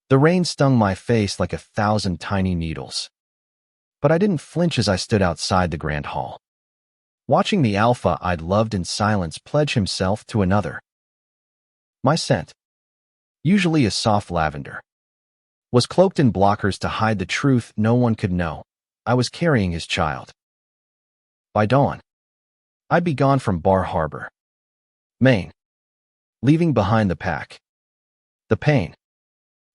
The rain stung my face like 1,000 tiny needles. But I didn't flinch as I stood outside the grand hall, watching the alpha I'd loved in silence pledge himself to another. My scent, usually a soft lavender, was cloaked in blockers to hide the truth no one could know. I was carrying his child. By dawn, I'd be gone from Bar Harbor, Maine, leaving behind the pack, the pain,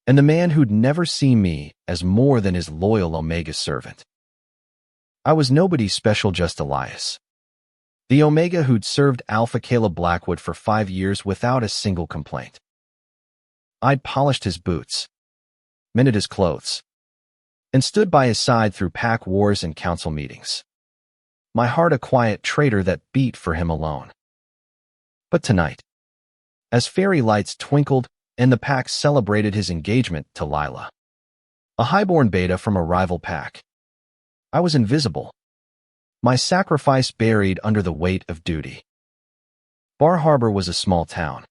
and the man who'd never seen me as more than his loyal Omega servant. I was nobody special, just Elias, the Omega who'd served Alpha Caleb Blackwood for 5 years without a single complaint. I'd polished his boots, mended his clothes, and stood by his side through pack wars and council meetings. My heart a quiet traitor that beat for him alone. But tonight, as fairy lights twinkled and the pack celebrated his engagement to Lila, a highborn beta from a rival pack, I was invisible, my sacrifice buried under the weight of duty. Bar Harbor was a small town,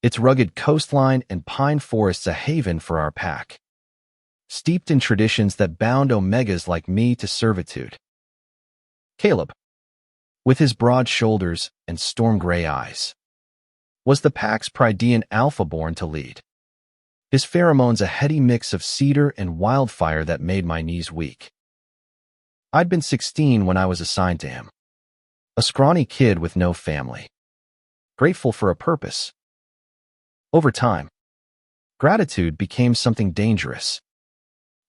its rugged coastline and pine forests a haven for our pack, steeped in traditions that bound Omegas like me to servitude. Caleb, with his broad shoulders and storm-gray eyes, was the pack's Prydean alpha born to lead. His pheromones a heady mix of cedar and wildfire that made my knees weak. I'd been 16 when I was assigned to him, a scrawny kid with no family, grateful for a purpose. Over time, gratitude became something dangerous,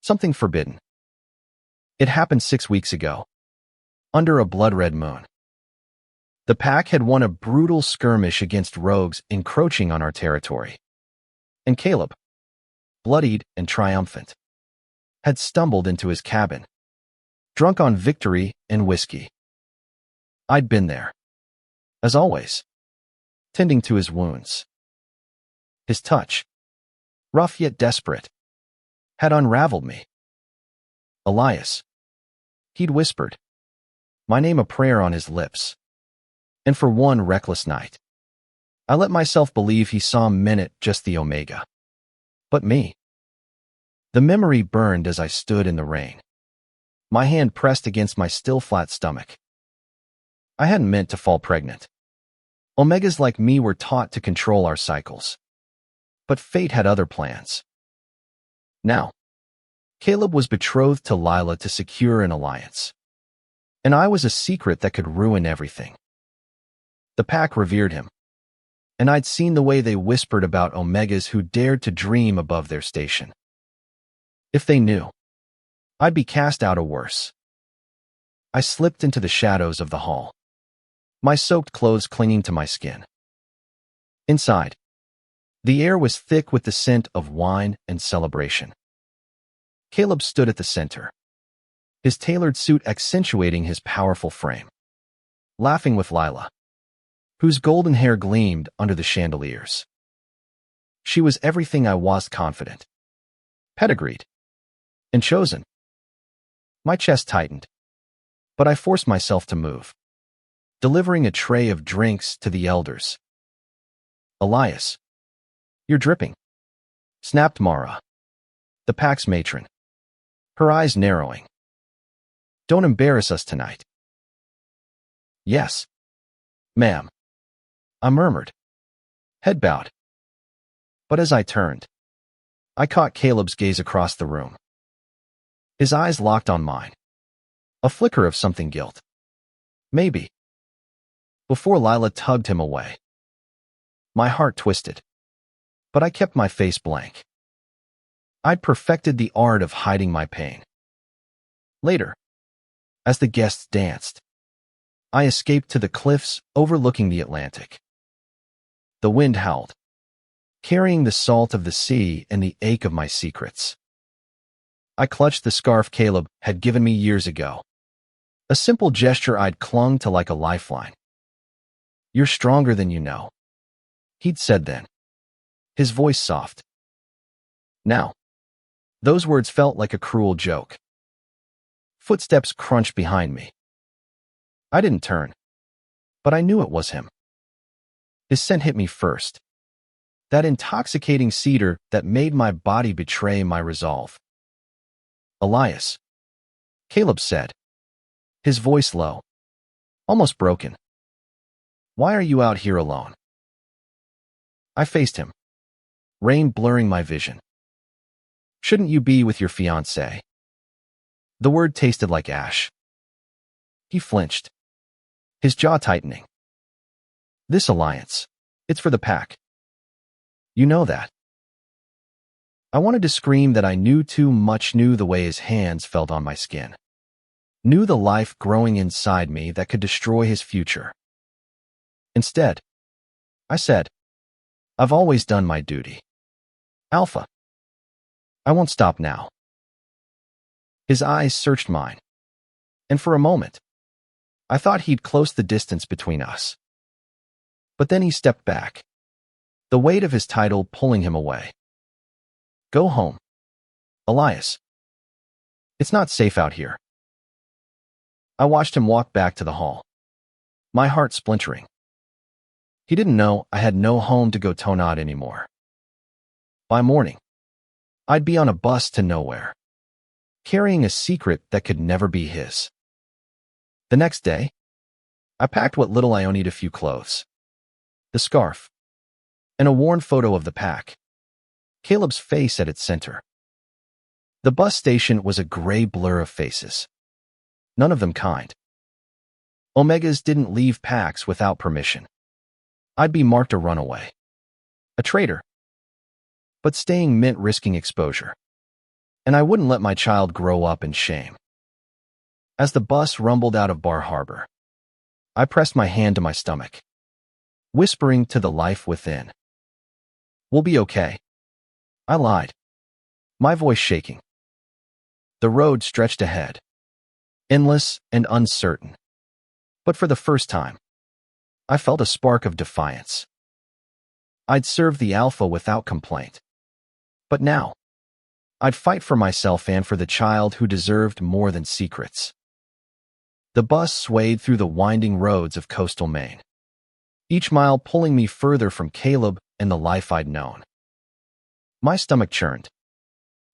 something forbidden. It happened 6 weeks ago, under a blood-red moon. The pack had won a brutal skirmish against rogues encroaching on our territory, and Caleb, bloodied and triumphant, had stumbled into his cabin, drunk on victory and whiskey. I'd been there, as always, tending to his wounds. His touch, rough yet desperate, had unraveled me. Elias, he'd whispered, my name a prayer on his lips. And for one reckless night, I let myself believe he saw Minute just the Omega. But me. The memory burned as I stood in the rain, my hand pressed against my still flat stomach. I hadn't meant to fall pregnant. Omegas like me were taught to control our cycles. But fate had other plans. Now, Caleb was betrothed to Lila to secure an alliance, and I was a secret that could ruin everything. The pack revered him, and I'd seen the way they whispered about Omegas who dared to dream above their station. If they knew, I'd be cast out or worse. I slipped into the shadows of the hall, my soaked clothes clinging to my skin. Inside, the air was thick with the scent of wine and celebration. Caleb stood at the center, his tailored suit accentuating his powerful frame, laughing with Lila, whose golden hair gleamed under the chandeliers. She was everything I was confident, pedigreed, and chosen. My chest tightened, but I forced myself to move, delivering a tray of drinks to the elders. Elias, you're dripping, snapped Mara, the pack's matron, her eyes narrowing. Don't embarrass us tonight. Yes, ma'am, I murmured, head bowed. But as I turned, I caught Caleb's gaze across the room. His eyes locked on mine, a flicker of something guilt. Maybe. Before Lila tugged him away. My heart twisted, but I kept my face blank. I'd perfected the art of hiding my pain. Later, as the guests danced, I escaped to the cliffs overlooking the Atlantic. The wind howled, carrying the salt of the sea and the ache of my secrets. I clutched the scarf Caleb had given me years ago, a simple gesture I'd clung to like a lifeline. You're stronger than you know, he'd said then, his voice soft. Now, those words felt like a cruel joke. Footsteps crunched behind me. I didn't turn, but I knew it was him. His scent hit me first, That intoxicating cedar that made my body betray my resolve. Elias, Caleb said, his voice low, almost broken. Why are you out here alone? I faced him, rain blurring my vision. Shouldn't you be with your fiancée? The word tasted like ash. He flinched, his jaw tightening. This alliance, it's for the pack. You know that. I wanted to scream that I knew too much, knew the way his hands felt on my skin. Knew the life growing inside me that could destroy his future. Instead, I said, I've always done my duty. Alpha. I won't stop now. His eyes searched mine, and for a moment, I thought he'd close the distance between us. But then he stepped back, the weight of his title pulling him away. Go home, Elias. It's not safe out here. I watched him walk back to the hall, my heart splintering. He didn't know I had no home to go Tonad anymore. By morning, I'd be on a bus to nowhere, carrying a secret that could never be his. The next day, I packed what little I owned, a few clothes, the scarf, and a worn photo of the pack, Caleb's face at its center. The bus station was a gray blur of faces, none of them kind. Omegas didn't leave packs without permission. I'd be marked a runaway, a traitor, but staying meant risking exposure, and I wouldn't let my child grow up in shame. As the bus rumbled out of Bar Harbor, I pressed my hand to my stomach, whispering to the life within. We'll be okay. I lied, my voice shaking. The road stretched ahead, endless and uncertain. But for the first time, I felt a spark of defiance. I'd served the Alpha without complaint. But now, I'd fight for myself and for the child who deserved more than secrets. The bus swayed through the winding roads of coastal Maine, each mile pulling me further from Caleb and the life I'd known. My stomach churned,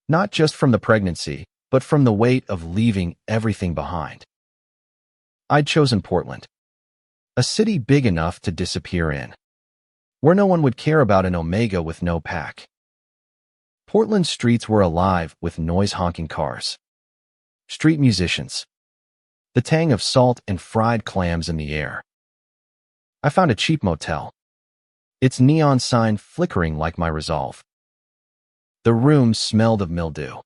not just from the pregnancy, but from the weight of leaving everything behind. I'd chosen Portland, a city big enough to disappear in, where no one would care about an Omega with no pack. Portland's streets were alive with noise-honking cars, street musicians, the tang of salt and fried clams in the air. I found a cheap motel, its neon sign flickering like my resolve. The room smelled of mildew,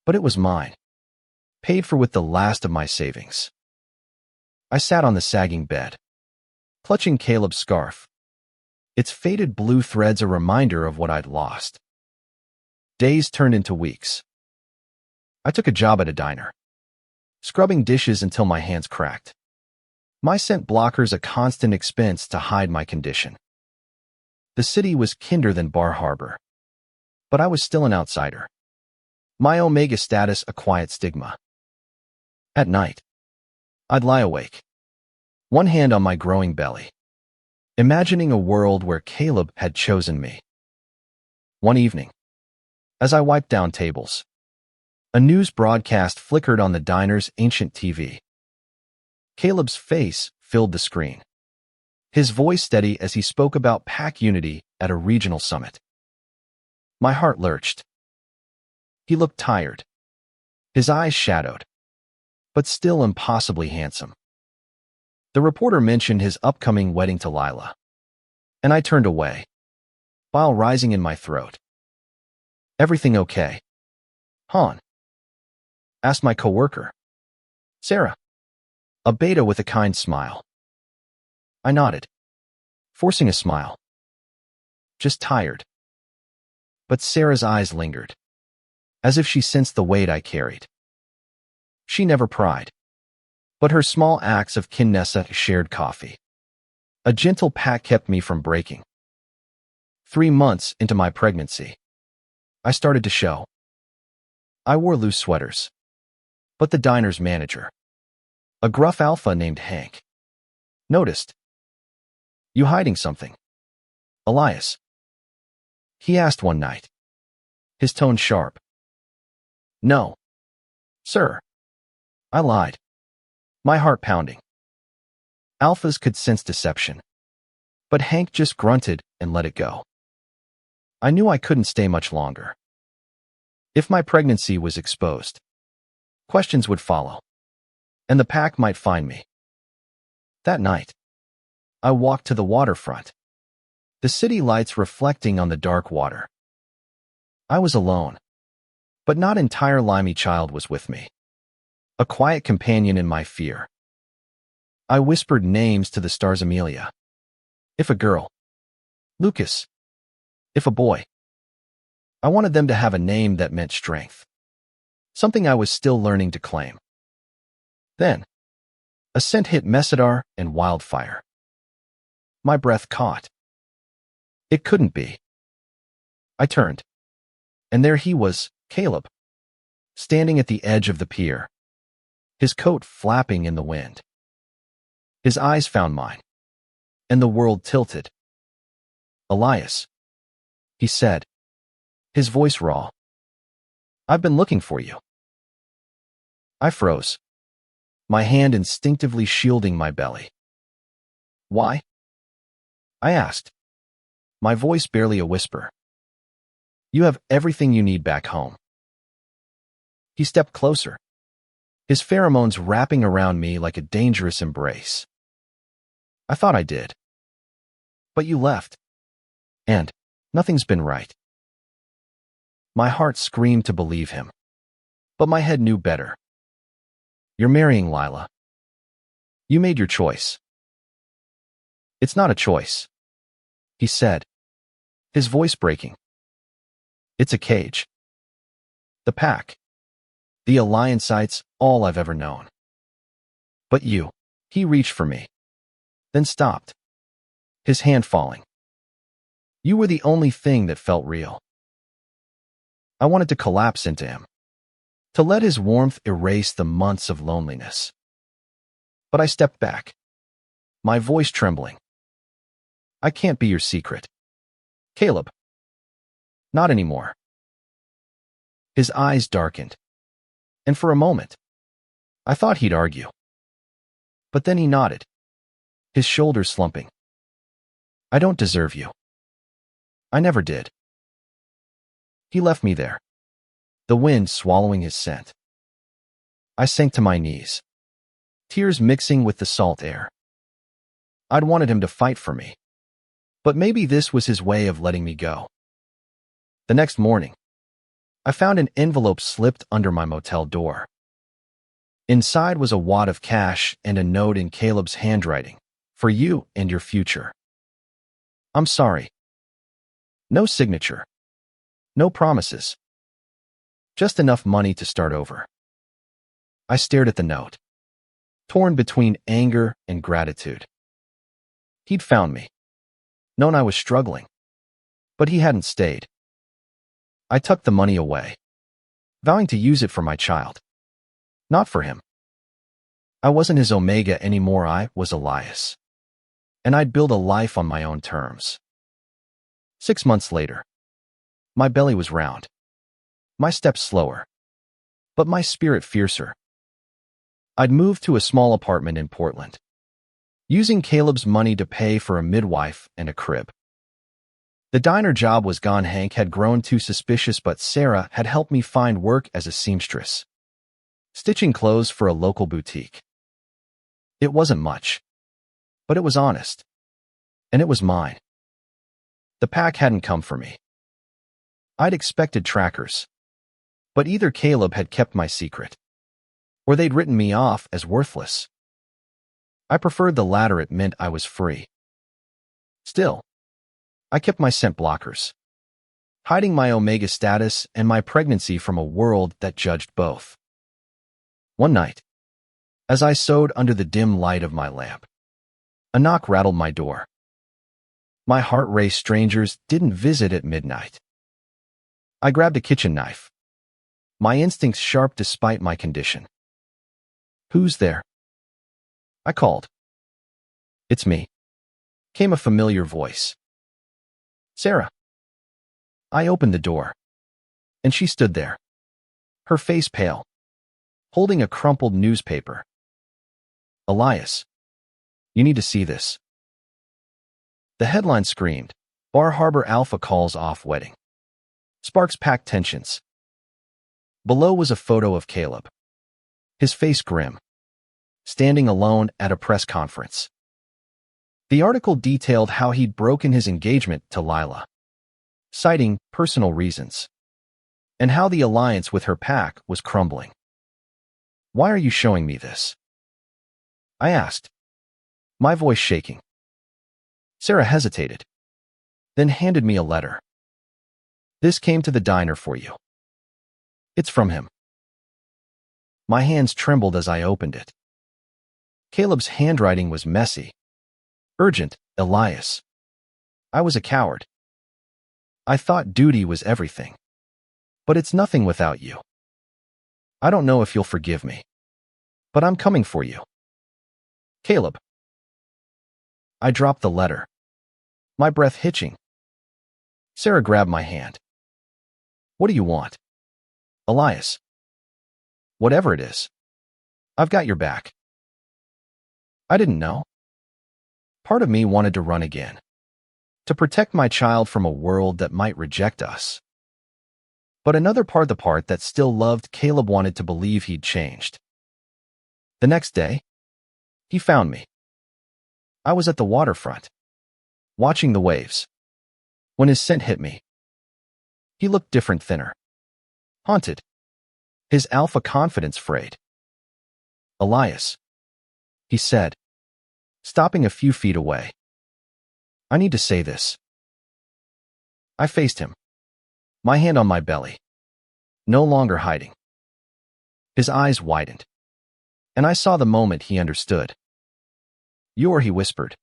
but it was mine, paid for with the last of my savings. I sat on the sagging bed, clutching Caleb's scarf, its faded blue threads a reminder of what I'd lost. Days turned into weeks. I took a job at a diner, scrubbing dishes until my hands cracked, my scent blockers a constant expense to hide my condition. The city was kinder than Bar Harbor, but I was still an outsider, my Omega status a quiet stigma. At night, I'd lie awake, one hand on my growing belly, imagining a world where Caleb had chosen me. One evening, as I wiped down tables, a news broadcast flickered on the diner's ancient TV. Caleb's face filled the screen, his voice steady as he spoke about pack unity at a regional summit. My heart lurched. He looked tired, his eyes shadowed, but still impossibly handsome. The reporter mentioned his upcoming wedding to Lila, and I turned away, bile rising in my throat. Everything okay, Han? Asked my coworker, Sarah, a beta with a kind smile. I nodded, forcing a smile. Just tired. But Sarah's eyes lingered, as if she sensed the weight I carried. She never pried, but her small acts of kindness shared coffee. A gentle pat kept me from breaking. 3 months into my pregnancy, I started to show. I wore loose sweaters, but the diner's manager, a gruff alpha named Hank, noticed. You hiding something, Elias? he asked one night, his tone sharp. No, sir. I lied, my heart pounding. Alphas could sense deception, but Hank just grunted and let it go. I knew I couldn't stay much longer. If my pregnancy was exposed, questions would follow, and the pack might find me. That night, I walked to the waterfront, the city lights reflecting on the dark water. I was alone, but not entire Limey Child was with me, a quiet companion in my fear. I whispered names to the stars. Amelia. If a girl. Lucas. If a boy. I wanted them to have a name that meant strength, something I was still learning to claim. Then, a scent hit Messidar and Wildfire. My breath caught. It couldn't be. I turned, and there he was, Caleb, standing at the edge of the pier, his coat flapping in the wind. His eyes found mine, and the world tilted. Elias, he said, his voice raw. I've been looking for you. I froze, my hand instinctively shielding my belly. Why? I asked, my voice barely a whisper. You have everything you need back home. He stepped closer, his pheromones wrapping around me like a dangerous embrace. I thought I did. But you left. And nothing's been right. My heart screamed to believe him, but my head knew better. You're marrying Lila. You made your choice. It's not a choice, he said, his voice breaking. It's a cage. The pack. The Allianceites, all I've ever known. But you, he reached for me, then stopped, his hand falling. You were the only thing that felt real. I wanted to collapse into him, to let his warmth erase the months of loneliness. But I stepped back, my voice trembling. I can't be your secret, Caleb. Not anymore. His eyes darkened, and for a moment, I thought he'd argue. But then he nodded, his shoulders slumping. I don't deserve you. I never did. He left me there, the wind swallowing his scent. I sank to my knees, tears mixing with the salt air. I'd wanted him to fight for me, but maybe this was his way of letting me go. The next morning, I found an envelope slipped under my motel door. Inside was a wad of cash and a note in Caleb's handwriting, for you and your future. I'm sorry. No signature. No promises. Just enough money to start over. I stared at the note, torn between anger and gratitude. He'd found me, known I was struggling, but he hadn't stayed. I tucked the money away, vowing to use it for my child, not for him. I wasn't his Omega anymore, I was Elias, and I'd build a life on my own terms. 6 months later, my belly was round, my steps slower, but my spirit fiercer. I'd moved to a small apartment in Portland, using Caleb's money to pay for a midwife and a crib. The diner job was gone. Hank had grown too suspicious, but Sarah had helped me find work as a seamstress, stitching clothes for a local boutique. It wasn't much, but it was honest, and it was mine. The pack hadn't come for me. I'd expected trackers, but either Caleb had kept my secret, or they'd written me off as worthless. I preferred the latter. It meant I was free. Still, I kept my scent blockers, hiding my Omega status and my pregnancy from a world that judged both. One night, as I sewed under the dim light of my lamp, a knock rattled my door. My heart raced. Strangers didn't visit at midnight. I grabbed a kitchen knife, my instincts sharp despite my condition. Who's there? I called. It's me, came a familiar voice. Sarah. I opened the door, and she stood there, her face pale, holding a crumpled newspaper. "Elias, you need to see this." The headline screamed, "Bar Harbor Alpha calls off wedding. Sparks pack tensions." Below was a photo of Caleb, his face grim, standing alone at a press conference. The article detailed how he'd broken his engagement to Lila, citing personal reasons, and how the alliance with her pack was crumbling. "Why are you showing me this?" I asked, my voice shaking. Sarah hesitated, then handed me a letter. "This came to the diner for you. It's from him." My hands trembled as I opened it. Caleb's handwriting was messy. "Urgent, Elias." I was a coward. I thought duty was everything. "But it's nothing without you. I don't know if you'll forgive me, but I'm coming for you. Caleb." I dropped the letter, my breath hitching. Sarah grabbed my hand. "What do you want?" "Elias. Whatever it is, I've got your back." I didn't know. Part of me wanted to run again, to protect my child from a world that might reject us. But another part, the part that still loved Caleb, wanted to believe he'd changed. The next day, he found me. I was at the waterfront, watching the waves, when his scent hit me. He looked different, thinner, haunted, his alpha confidence frayed. "Elias," he said, stopping a few feet away. "I need to say this." I faced him, my hand on my belly, no longer hiding. His eyes widened, and I saw the moment he understood. "You're," he whispered,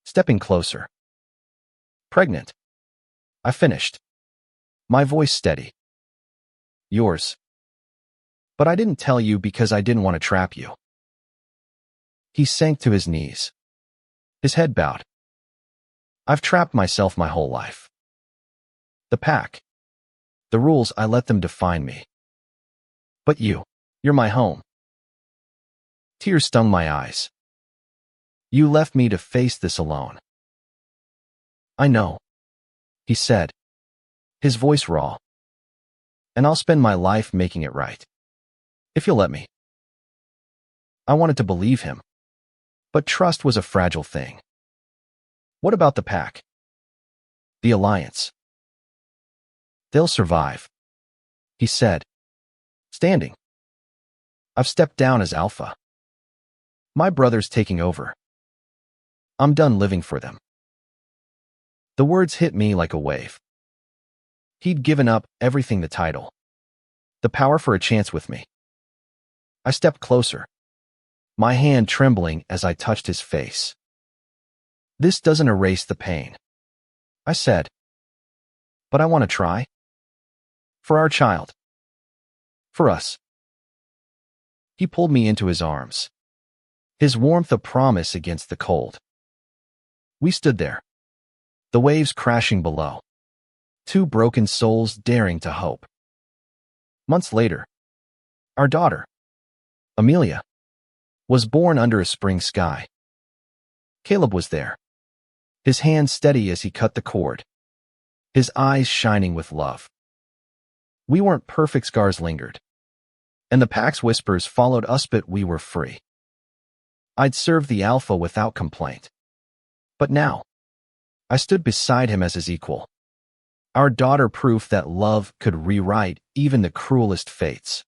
stepping closer. "Pregnant," I finished, my voice steady. "Yours. But I didn't tell you because I didn't want to trap you." He sank to his knees, his head bowed. "I've trapped myself my whole life. The pack, the rules, I let them define me. But you're my home." Tears stung my eyes. "You left me to face this alone." "I know," he said, his voice raw. "And I'll spend my life making it right, if you'll let me." I wanted to believe him, but trust was a fragile thing. "What about the pack? The alliance?" "They'll survive," he said, standing. "I've stepped down as alpha. My brother's taking over. I'm done living for them." The words hit me like a wave. He'd given up everything, the title, the power, for a chance with me. I stepped closer, my hand trembling as I touched his face. "This doesn't erase the pain," I said, "but I want to try. For our child. For us." He pulled me into his arms, his warmth a promise against the cold. We stood there, the waves crashing below, two broken souls daring to hope. Months later, our daughter, Amelia, was born under a spring sky. Caleb was there, his hand steady as he cut the cord, his eyes shining with love. We weren't perfect, scars lingered, and the pack's whispers followed us, but we were free. I'd served the alpha without complaint. But now, I stood beside him as his equal. Our daughter, proof that love could rewrite even the cruelest fates.